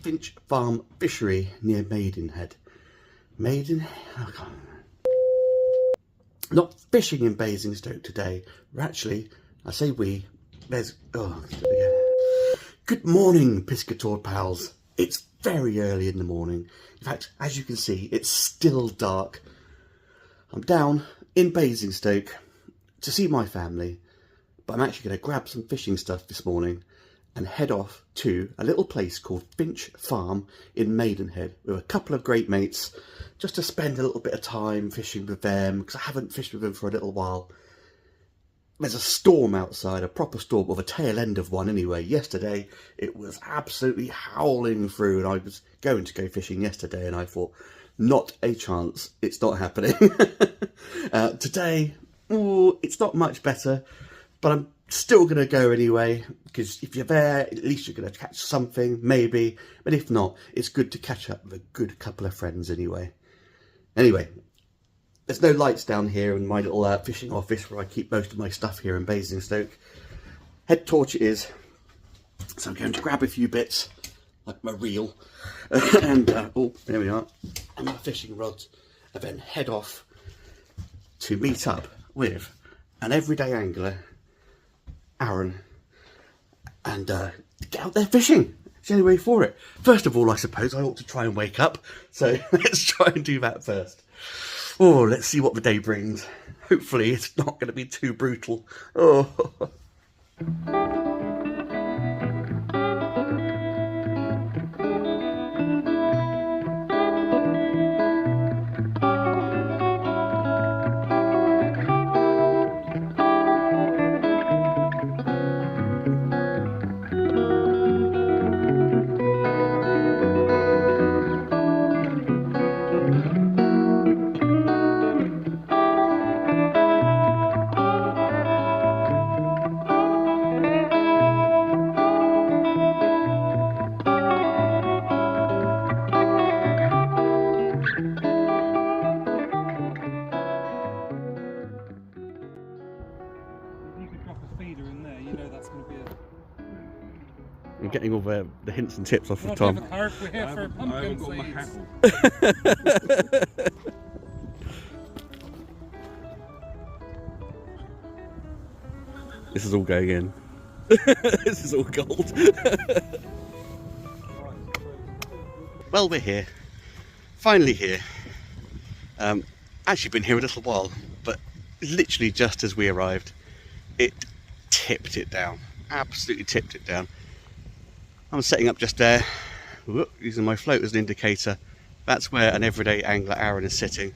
Finch Farm Fishery near Maidenhead. Not fishing in Basingstoke today. We're actually, I say we, Good morning, piscator pals. It's very early in the morning. In fact, as you can see, it's still dark. I'm down in Basingstoke to see my family, but I'm actually going to grab some fishing stuff this morning and head off to a little place called Finch Farm in Maidenhead with a couple of great mates, just to spend a little bit of time fishing with them, because I haven't fished with them for a little while. There's a storm outside, a proper storm, or the tail end of one anyway. Yesterday it was absolutely howling through, and I was going to go fishing yesterday and I thought, not a chance, it's not happening. Today, it's not much better, but I'm still going to go anyway, because if you're there, at least you're going to catch something, maybe. But if not, it's good to catch up with a good couple of friends anyway. Anyway, there's no lights down here in my little fishing office where I keep most of my stuff here in Basingstoke. Head torch it is. So I'm going to grab a few bits, like my reel, and oh, there we are, and my fishing rods, and then head off to meet up with an everyday angler, Aaron, and get out there fishing. It's the only way for it. First of all, I suppose I ought to try and wake up, so let's try and do that first. Oh, let's see what the day brings. Hopefully it's not going to be too brutal. Oh. I'm getting all the hints and tips off of Tom. We're here for Pumpkinseeds. This is all going in. This is all gold. Well, we're here. Finally here. Actually been here a little while, but literally just as we arrived, it tipped it down. Absolutely tipped it down. I'm setting up just there, using my float as an indicator. That's where an everyday angler, Aaron, is sitting.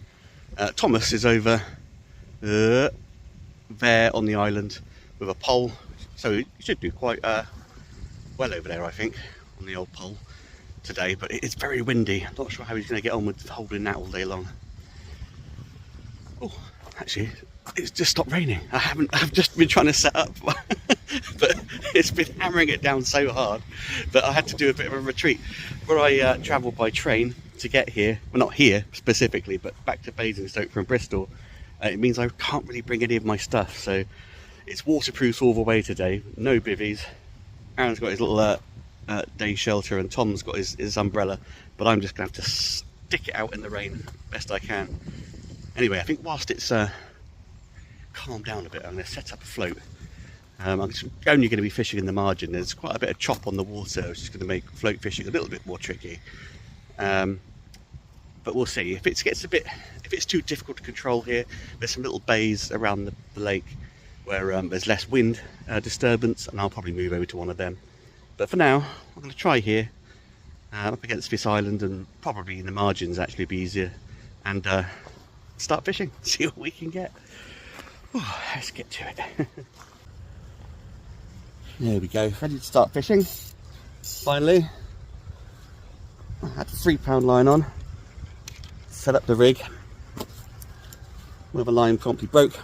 Thomas is over there on the island with a pole, so he should do quite well over there, I think, on the old pole today, but it's very windy. I'm not sure how he's going to get on with holding that all day long. Oh, actually, it's just stopped raining. I've just been trying to set up, but it's been hammering it down so hard that I had to do a bit of a retreat. Where I travel by train to get here, well, not here specifically, but back to Basingstoke from Bristol, it means I can't really bring any of my stuff, so it's waterproof all the way today. No bivvies. Aaron's got his little day shelter, and Tom's got his umbrella, but I'm just going to have to stick it out in the rain best I can. Anyway, I think whilst it's calmed down a bit, I'm going to set up a float. I'm only going to be fishing in the margin. There's quite a bit of chop on the water, which is going to make float fishing a little bit more tricky. But we'll see. If it's too difficult to control here, there's some little bays around the lake where there's less wind disturbance, and I'll probably move over to one of them. But for now, I'm going to try here, up against this island, and probably in the margins actually be easier, and start fishing, see what we can get. Oh, let's get to it. There we go, ready to start fishing. Finally, I had a £3 line on, set up the rig. One of the line promptly broke.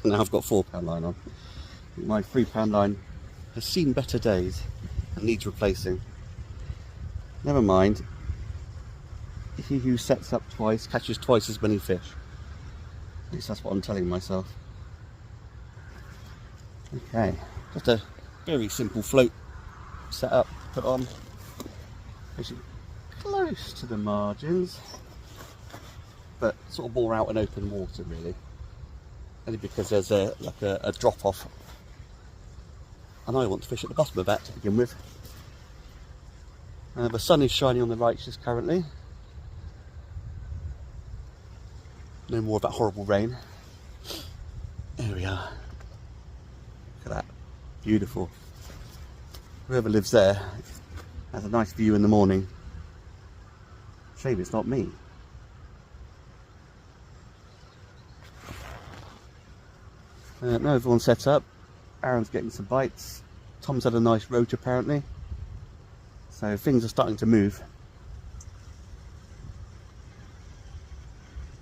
Now I've got £4 line on. My £3 line has seen better days and needs replacing. Never mind. He who sets up twice catches twice as many fish. At least that's what I'm telling myself. Okay, just a very simple float set up, put on. fishing close to the margins, but sort of more out in open water really, only because there's a drop off, and I want to fish at the bottom of that to begin with. The sun is shining on the right just currently. No more of that horrible rain. There we are. Look at that. Beautiful. Whoever lives there has a nice view in the morning. Shame it's not me. Now everyone's set up. Aaron's getting some bites. Tom's had a nice roach apparently. So things are starting to move.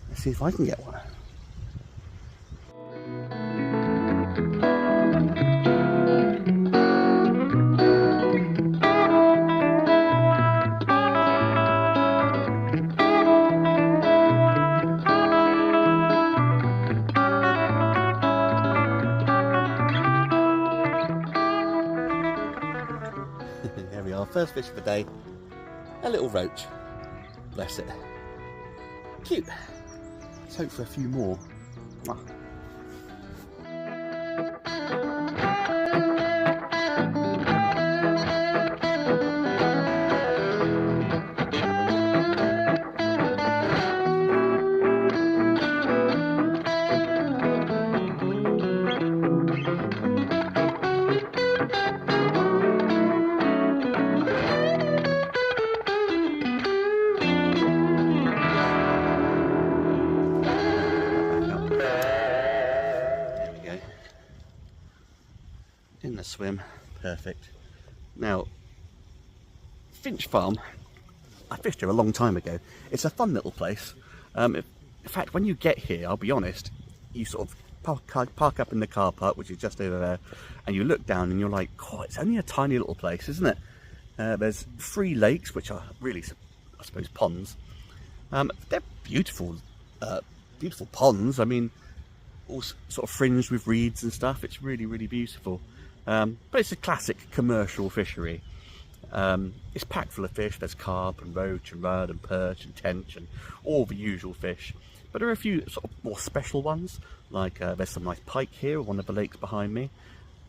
Let's see if I can get one. There we are, first fish of the day. A little roach. Bless it. Cute. Let's hope for a few more. Mwah. In the swim, perfect. Now, Finch Farm, I fished here a long time ago. It's a fun little place. In fact, when you get here, I'll be honest, you sort of park up in the car park, which is just over there, and you look down and you're like, oh, it's only a tiny little place, isn't it? There's 3 lakes, which are really, I suppose, ponds. They're beautiful, beautiful ponds. I mean, all sort of fringed with reeds and stuff. It's really, really beautiful. But it's a classic commercial fishery. It's packed full of fish. There's carp and roach and rudd and perch and tench and all the usual fish. But there are a few sort of more special ones, like there's some nice pike here, one of the lakes behind me.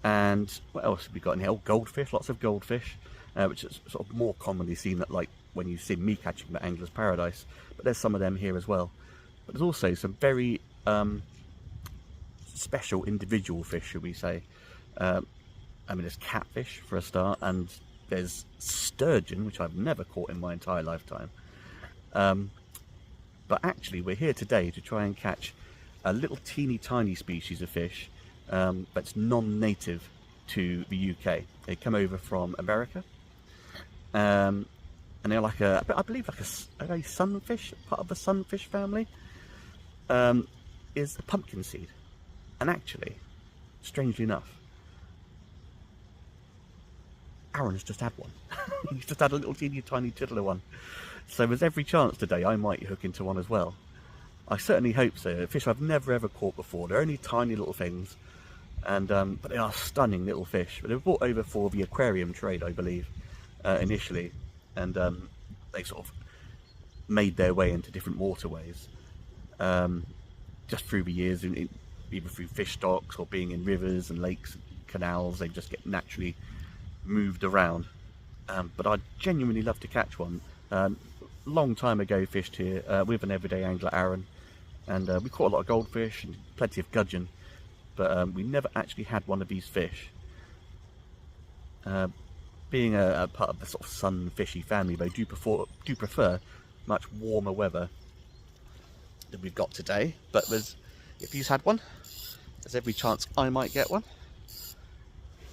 And what else have we got in here? Oh, goldfish, lots of goldfish, which is sort of more commonly seen at, like when you see me catching the Angler's Paradise. But there's some of them here as well. But there's also some very special individual fish, should we say. I mean, there's catfish for a start, and there's sturgeon, which I've never caught in my entire lifetime. But actually, we're here today to try and catch a little teeny tiny species of fish that's non-native to the UK. They come over from America, and they're like I believe like a sunfish, part of the sunfish family. Is the pumpkinseed, and actually, strangely enough, Aaron's just had one. He's just had a little teeny tiny tiddler one. So there's every chance today I might hook into one as well. I certainly hope so. Fish I've never ever caught before. They're only tiny little things, and but they are stunning little fish. But they were brought over for the aquarium trade, I believe, initially, and they sort of made their way into different waterways just through the years, either through fish stocks or being in rivers and lakes and canals. They just get naturally moved around, but I'd genuinely love to catch one. Long time ago fished here with an everyday angler, Aaron, and we caught a lot of goldfish and plenty of gudgeon, but we never actually had one of these fish. Being a part of the sort of sun fishy family, they do prefer much warmer weather than we've got today. But if you've had one, there's every chance I might get one.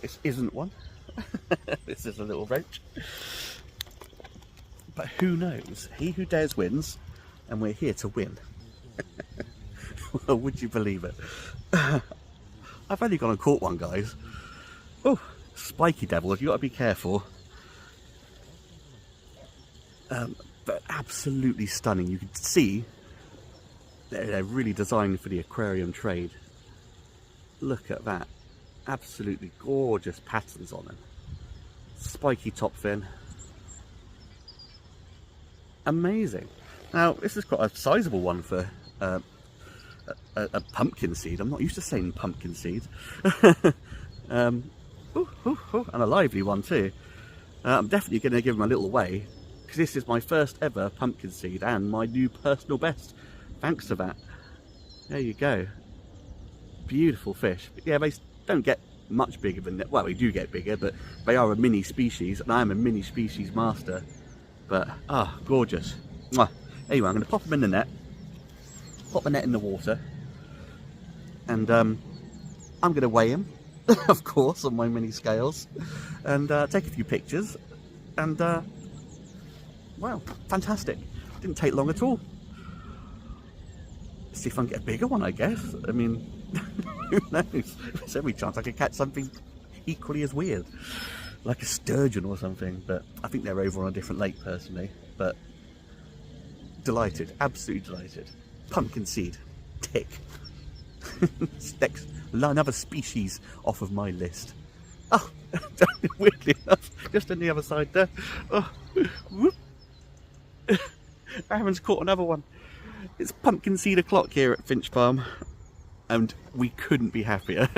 This isn't one. This is a little roach. But who knows? He who dares wins, and we're here to win. Well, would you believe it? I've only gone and caught one, guys. Oh, spiky devils, you got to be careful. But absolutely stunning. You can see they're really designed for the aquarium trade. Look at that. Absolutely gorgeous patterns on them. Spiky top fin. amazing. Now, this is quite a sizable one for a pumpkin seed. I'm not used to saying pumpkin seed. And a lively one too. I'm definitely going to give him a little away, because this is my first ever pumpkin seed and my new personal best. Thanks to that. There you go. Beautiful fish. But yeah, they don't get much bigger than that. Well, they do get bigger, but they are a mini species, and I am a mini species master. But gorgeous. Mwah. Anyway, I'm going to pop them in the net. Pop the net in the water, and I'm going to weigh him, of course, on my mini scales, and take a few pictures. And wow, fantastic! Didn't take long at all. See if I can get a bigger one, I guess. I mean, who knows? There's every chance I could catch something equally as weird, like a sturgeon or something. But I think they're over on a different lake, personally. But delighted, absolutely delighted. Pumpkinseed, tick. Next, another species off of my list. Oh, weirdly enough, just on the other side there. Oh, whoop. Aaron's caught another one. It's Pumpkinseed o'clock here at Finch Farm, and we couldn't be happier.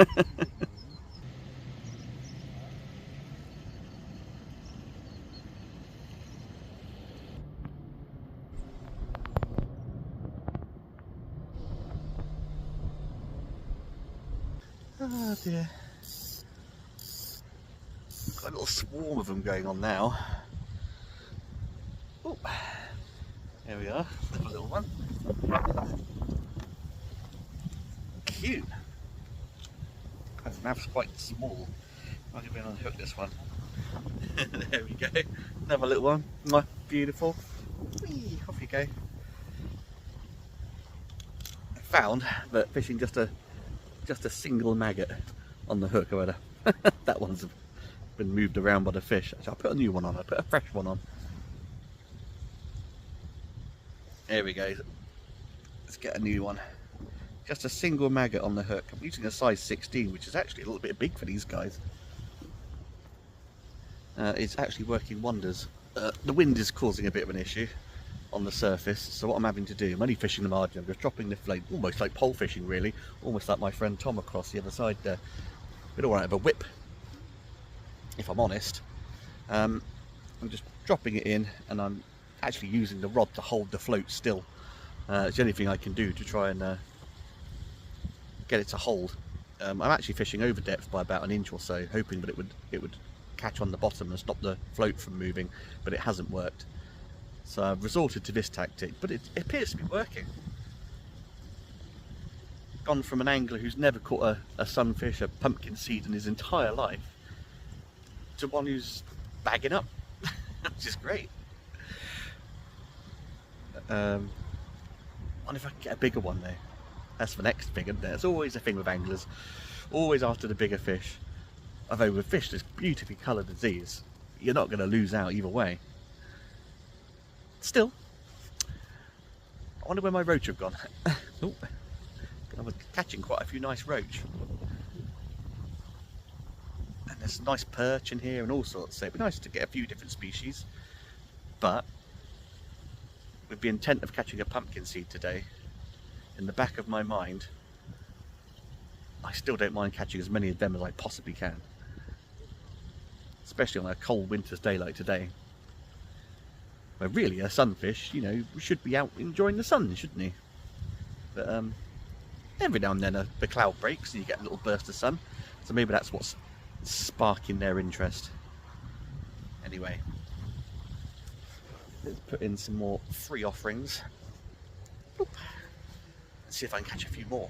Oh dear. Got a little swarm of them going on now. Oh, there we are. There's a little one. Cute. His mouth's quite small. I'm going to unhook this one. There we go. Another little one. Beautiful. Whee, off you go. I found that fishing just a single maggot on the hook. Or that one's been moved around by the fish. Actually, I'll put a new one on. I'll put a fresh one on. There we go. Let's get a new one. Just a single maggot on the hook. I'm using a size 16, which is actually a little bit big for these guys. It's actually working wonders. The wind is causing a bit of an issue on the surface, so what I'm having to do, I'm only fishing the margin. I'm just dropping the float, almost like pole fishing really, almost like my friend Tom across the other side there. Bit alright of a whip, if I'm honest. I'm just dropping it in, and I'm actually using the rod to hold the float still. It's the only thing I can do to try and get it to hold. I'm actually fishing over depth by about an inch or so, hoping that it would catch on the bottom and stop the float from moving, but it hasn't worked. So I've resorted to this tactic, but it appears to be working. Gone from an angler who's never caught a sunfish, a pumpkinseed in his entire life, to one who's bagging up, which is great. I wonder if I can get a bigger one though. That's the next thing, isn't there? It's always a thing with anglers, always after the bigger fish. Although with fish that's beautifully coloured as these, you're not going to lose out either way. Still, I wonder where my roach have gone. Oh, I was catching quite a few nice roach. And there's a nice perch in here and all sorts, so it'd be nice to get a few different species. But with the intent of catching a pumpkinseed today, in the back of my mind, I still don't mind catching as many of them as I possibly can. Especially on a cold winter's day like today. Where really a sunfish, you know, should be out enjoying the sun, shouldn't he? But every now and then the cloud breaks and you get a little burst of sun. So maybe that's what's sparking their interest. Anyway, let's put in some more free offerings. Boop. Let's see if I can catch a few more.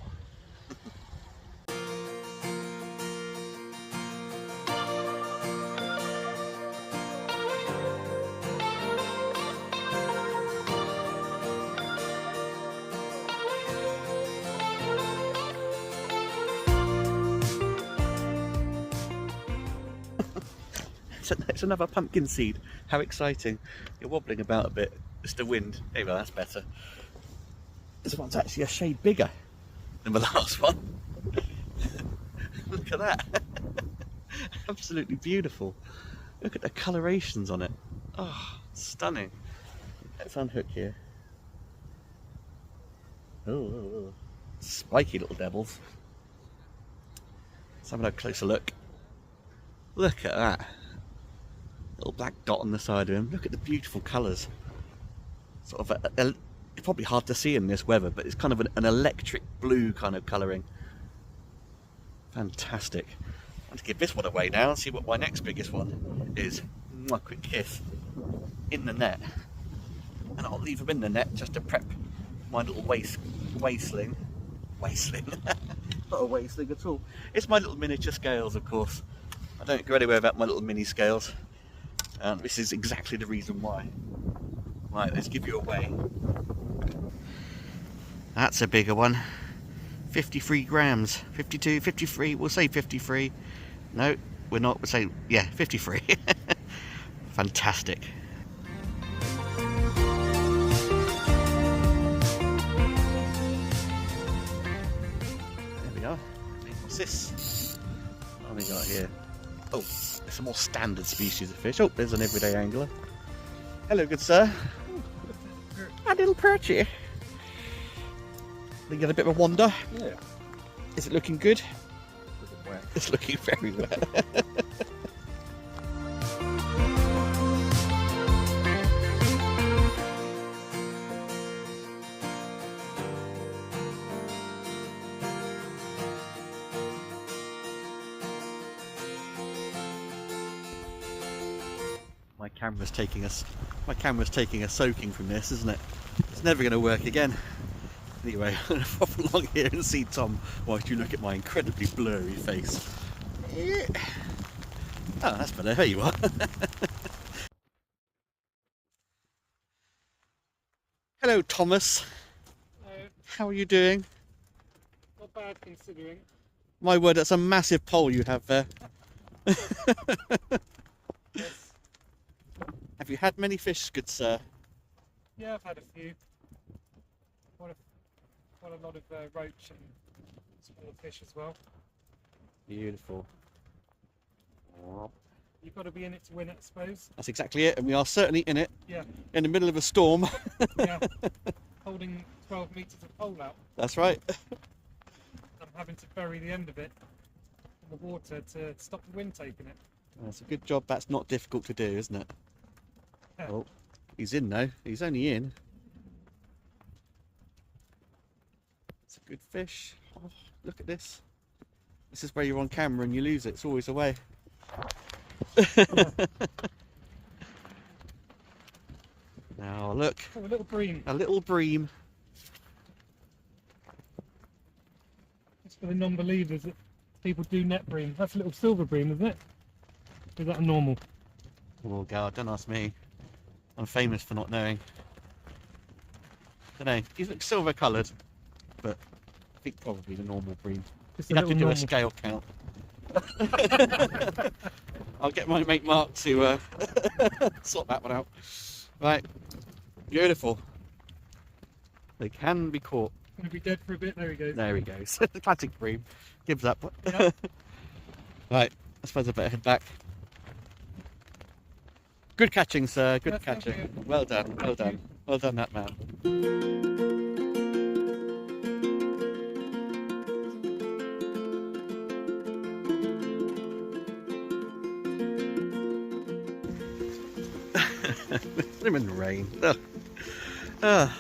It's another pumpkinseed. How exciting. You're wobbling about a bit. It's the wind. Anyway, that's better. This one's actually a shade bigger than the last one. Look at that. Absolutely beautiful. Look at the colorations on it. Oh, stunning. let's unhook here. Oh, spiky little devils. Let's have a closer look. Look at that. Little black dot on the side of him. Look at the beautiful colours. Sort of it's probably hard to see in this weather, but it's kind of an electric blue kind of colouring. Fantastic. I'm going to give this one away now and see what my next biggest one is. A quick kiss in the net, and I'll leave them in the net just to prep my little wasteling. Not a wasteling at all. It's my little miniature scales, of course. I don't go anywhere without my little mini scales, and this is exactly the reason why. Right, let's give you away. That's a bigger one. 53 grams. 52, 53, we'll say 53. No, we're not, we're saying, yeah, 53. Fantastic. There we are. What's this? What have we got here? Oh, it's a more standard species of fish. Oh, there's an everyday angler. Hello, good sir. A little perchy. We get a bit of a wander. Yeah. Is it looking good? Wet. It's looking very wet. My camera's taking a soaking from this, isn't it? It's never going to work again. Anyway, I'm going to pop along here and see Tom whilst you look at my incredibly blurry face. Yeah. Oh, that's better. There you are. Hello, Thomas. Hello. How are you doing? Not bad considering. My word, that's a massive pole you have there. Yes. Have you had many fish, good sir? Yeah, I've had a few. Quite a lot of roach and small fish as well. Beautiful. You've got to be in it to win it, I suppose. That's exactly it, and we are certainly in it. Yeah. In the middle of a storm. Yeah. Holding 12 metres of pole out. That's right. I'm having to bury the end of it in the water to stop the wind taking it. That's a good job. That's not difficult to do, isn't it? Yeah. Oh, he's in though. He's only in. It's a good fish. Oh, look at this. This is where you're on camera and you lose it. It's always a way. Now look. Oh, a little bream. A little bream. Just for the non-believers that people do net bream. That's a little silver bream, isn't it? Is that a normal? Oh God, don't ask me. I'm famous for not knowing. Don't know. These look silver coloured, but I think probably the normal bream. Just You'd have to do normal. a scale count. I'll get my mate Mark to sort that one out. Right, beautiful. They can be caught. Gonna be dead for a bit. There he goes. There he goes. The classic bream. Gives up. Yeah. Right, I suppose I better head back. Good catching, sir. Good Yeah, thank catching. you. Well done. Well done. Well done, that man. I'm in the rain. Well,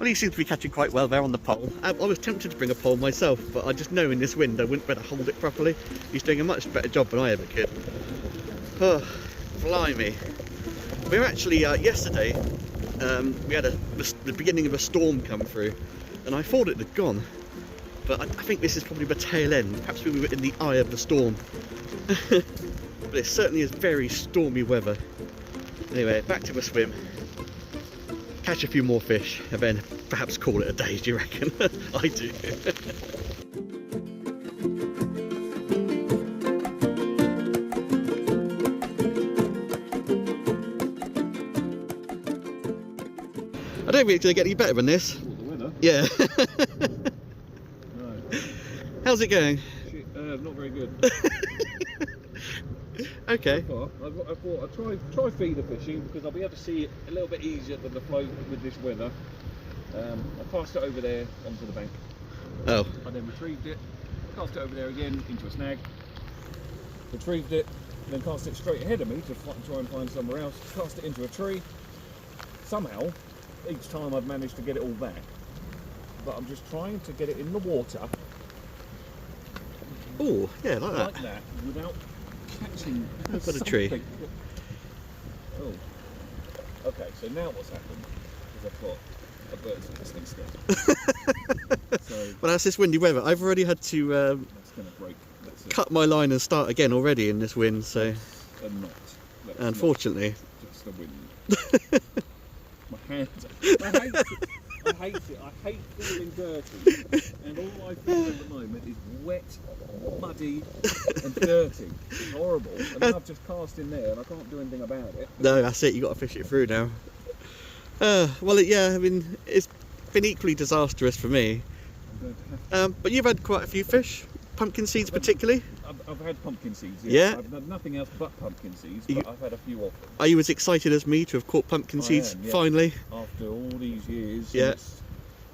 he seems to be catching quite well there on the pole. I was tempted to bring a pole myself, but I just know in this wind I wouldn't be able to hold it properly. He's doing a much better job than I ever could. Oh, blimey. We were actually, yesterday, we had the beginning of a storm come through, and I thought it had gone. But I think this is probably the tail end. Perhaps we were in the eye of the storm. But it certainly is very stormy weather. Anyway, back to the swim. Catch a few more fish, and then perhaps call it a day, do you reckon? I do. I don't think it's going to get any better than this. Oh, the winner? Yeah. No. How's it going? Not very good. Okay. So far, I thought I'd try feeder fishing because I'll be able to see it a little bit easier than the float with this weather. I cast it over there onto the bank. Oh. I then retrieved it, cast it over there again into a snag, retrieved it, then cast it straight ahead of me to try and find somewhere else, cast it into a tree. Somehow, each time I've managed to get it all back, but I'm just trying to get it in the water. Oh, yeah, like that, without catching I've got a tree. something. Oh, okay, so now what's happened is I've got a bird's nest instead. So Well, that's this windy weather. I've already had to that's going to break. That's it. cut my line and start again already in this wind, so And not. That's unfortunately. not just the wind. My hands. I hate it. I hate it. I hate feeling dirty. And all I feel at the moment is wet, muddy, and dirty. It's horrible. And then I've just cast in there and I can't do anything about it. No, that's it. You got to fish it through now. Well, yeah. I mean, it's been equally disastrous for me. I'm going to have But you've had quite a few fish, pumpkin seeds particularly. I've had pumpkin seeds. Yeah. I've had nothing else but pumpkin seeds, You- but I've had a few of them. Are you as excited as me to have caught pumpkin I seeds am, yeah. finally? After all these years. Yeah. And it's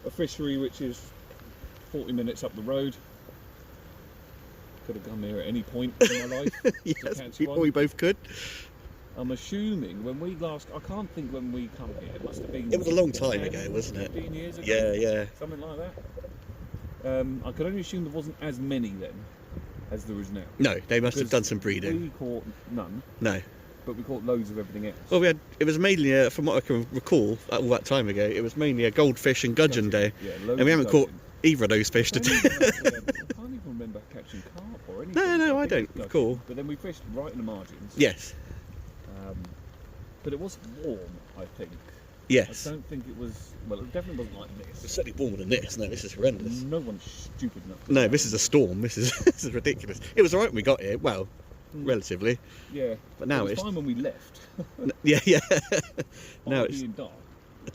a fishery which is 40 minutes up the road. Could have come here at any point in my life. Yes, catch we, one. we both could. I'm assuming when we last, I can't think when we come here, it must have been... It was a long time 10, ago, wasn't it? 15 years ago? Yeah, yeah. Something like that. I could only assume there wasn't as many then as there is now. No, they must have Because done some breeding. We caught none, No. but we caught loads of everything else. Well, it was mainly, from what I can recall, all that time ago, it was mainly a goldfish and gudgeon day. Yeah, And we haven't caught either of those fish I today. can't even remember catching carp or anything. No, I think don't it's gudgeon. recall. But then we fished right in the margins. Yes, But it was warm, I think. yes. I don't think it was. Well, it definitely wasn't like It's this. certainly warmer than this. No, this is horrendous. No one's stupid enough. To No, know. this is a storm. This is this is ridiculous. It was alright when we got here. Well, relatively. Yeah. But now it was it's fine when we left. yeah, yeah. now Now it's being dark.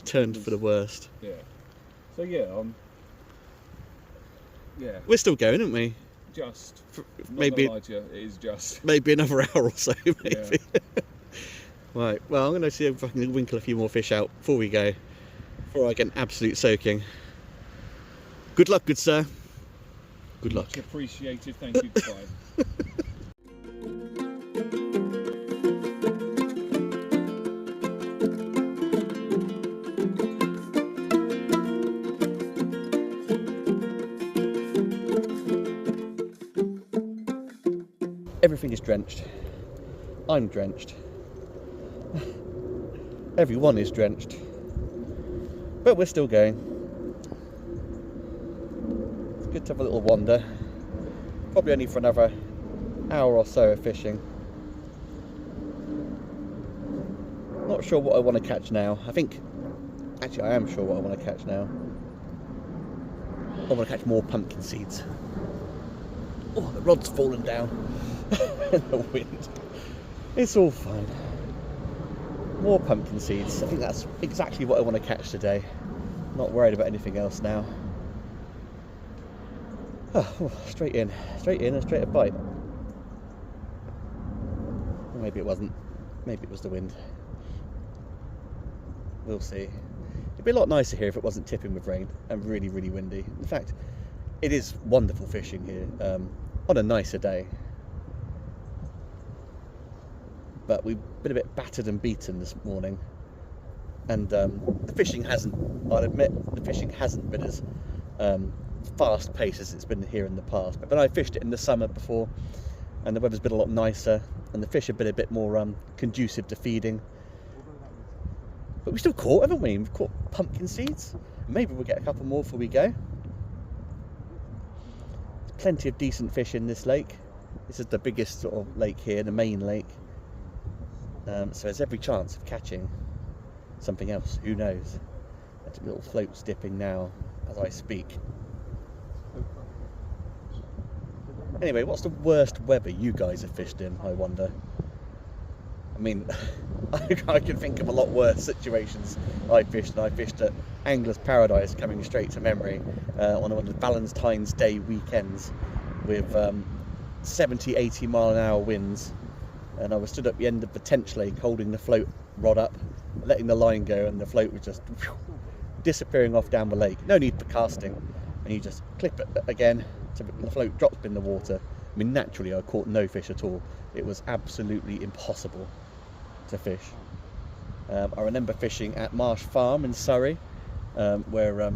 turned for the worst. Yeah. So yeah, yeah. We're still going, aren't we? Just Maybe Not gonna lie to you, it is just. maybe another hour or so. Maybe. Yeah. Right. Well, I'm going to see if I can winkle a few more fish out before we go. Before I get an absolute soaking. Good luck, good sir. Good luck. Much appreciated. Thank you. Goodbye. Everything is drenched. I'm drenched. Everyone is drenched. But we're still going. It's good to have a little wander. Probably only for another hour or so of fishing. Not sure what I want to catch now. Actually I am sure what I want to catch now. I want to catch more pumpkin seeds. Oh, the rod's fallen down in the wind. It's all fine. More pumpkin seeds. I think that's exactly what I want to catch today. Not worried about anything else now. Oh, straight in and straight a bite. Or maybe it wasn't. Maybe it was the wind. We'll see. It'd be a lot nicer here if it wasn't tipping with rain and really, really windy. In fact, it is wonderful fishing here on a nicer day. But we've been a bit battered and beaten this morning. And the fishing hasn't, I'll admit, the fishing hasn't been as fast paced as it's been here in the past. But when I fished it in the summer before, and the weather's been a lot nicer, and the fish have been a bit more conducive to feeding. But we still caught, haven't we? We've caught pumpkin seeds. Maybe we'll get a couple more before we go. There's plenty of decent fish in this lake. This is the biggest sort of lake here, the main lake. So there's every chance of catching something else. Who knows? There's little floats dipping now as I speak. Anyway, what's the worst weather you guys have fished in, I wonder? I mean, I can think of a lot worse situations I fished. I fished at Angler's Paradise, coming straight to memory, on one of the Valentine's Day weekends with 70, 80 mile an hour winds. and I was stood at the end of the tench leg holding the float rod up, letting the line go, and the float was just disappearing off down the lake. No need for casting, and you just clip it again so the float drops in the water. I mean, naturally I caught no fish at all. It was absolutely impossible to fish. I remember fishing at Marsh Farm in Surrey, where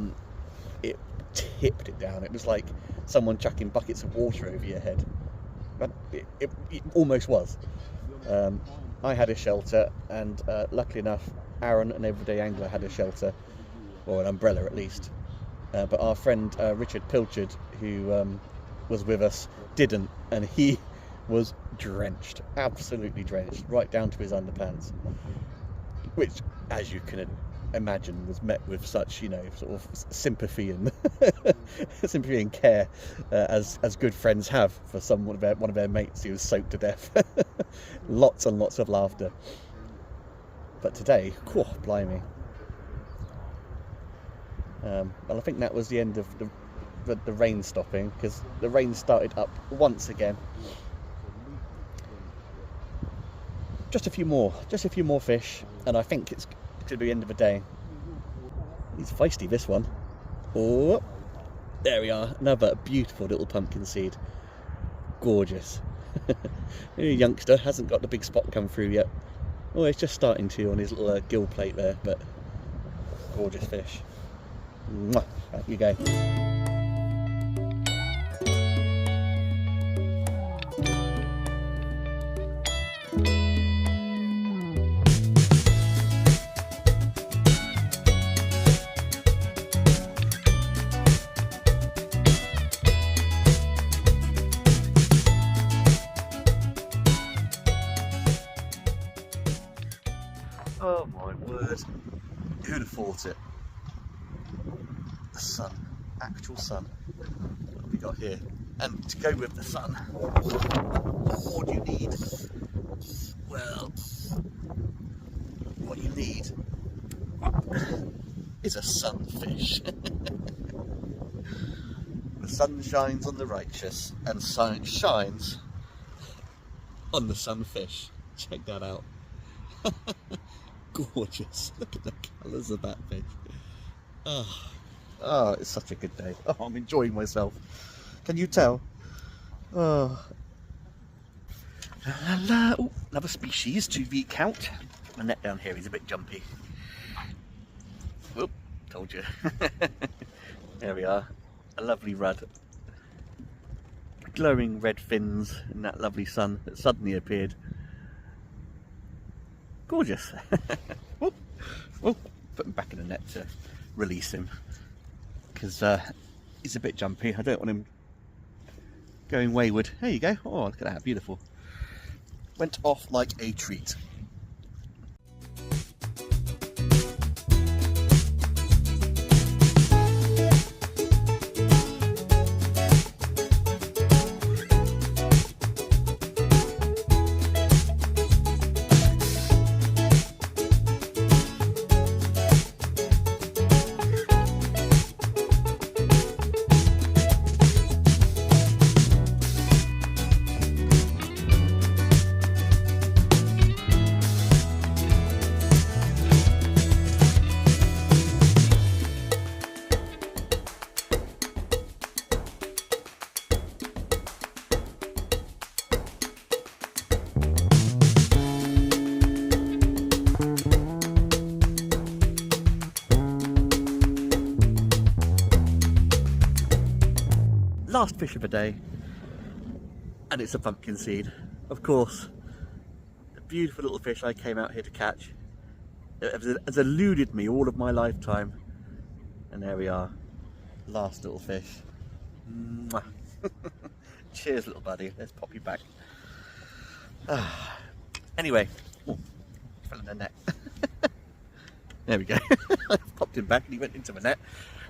it tipped it down. It was like someone chucking buckets of water over your head. But it almost was. I had a shelter, and luckily enough, Aaron, an everyday angler, had a shelter, or an umbrella at least. But our friend Richard Pilchard, who was with us, didn't, and he was drenched, absolutely drenched, right down to his underpants. Which, as you can imagine, was met with such, you know, sort of sympathy and sympathy and care, as good friends have for one of their mates who was soaked to death. Lots and lots of laughter. But today, blimey. Well, I think that was the end of the rain stopping, because the rain started up once again. Just a few more fish, and I think it's going to be the end of the day. He's feisty, this one. Oh, there we are, another beautiful little pumpkin seed. Gorgeous. A youngster, hasn't got the big spot come through yet. Oh, he's just starting to on his little gill plate there, but gorgeous fish. Mwah, back you go. Oh my word, who'd have thought it? The sun, actual sun. What have we got here? And to go with the sun, what do you need? Well, what you need is a sunfish. The sun shines on the righteous, and sun shines on the sunfish. Check that out. Gorgeous. Look at the colours of that fish. Oh, it's such a good day. Oh, I'm enjoying myself. Can you tell? Oh. La, la, la. Ooh, another species to the count. The net down here is a bit jumpy. Whoop, told you. There we are. A lovely rudd. Glowing red fins in that lovely sun that suddenly appeared. Gorgeous. Whoop, whoop. Put him back in the net to release him, because he's a bit jumpy. I don't want him going wayward. There you go. Oh, look at that, beautiful. Went off like a treat. Last fish of the day, and it's a pumpkin seed. Of course, the beautiful little fish I came out here to catch. It has eluded me all of my lifetime, and there we are, last little fish. Mwah. Cheers, little buddy. Let's pop you back. Anyway, oh, fell in the net. There we go. I popped him back and he went into the net.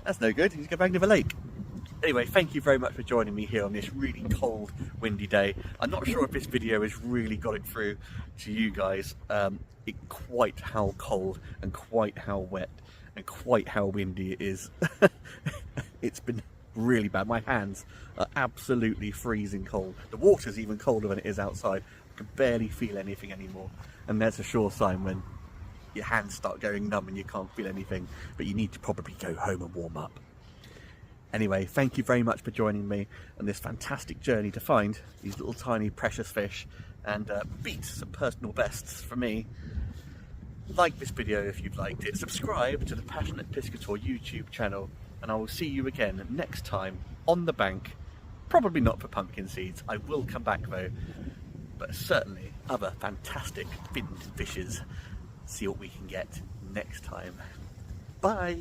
That's no good. He needs to go back into the lake. Anyway, thank you very much for joining me here on this really cold, windy day. I'm not sure if this video has really got it through to you guys, quite how cold and quite how wet and quite how windy it is. It's been really bad. My hands are absolutely freezing cold. The water's even colder than it is outside. I can barely feel anything anymore. And there's a sure sign when your hands start going numb and you can't feel anything, but you need to probably go home and warm up. Anyway, thank you very much for joining me on this fantastic journey to find these little tiny precious fish and beat some personal bests for me. Like this video if you've liked it, subscribe to the Passionate Piscator YouTube channel, and I will see you again next time on the bank. Probably not for pumpkin seeds, I will come back though, but certainly other fantastic finned fishes. See what we can get next time. Bye!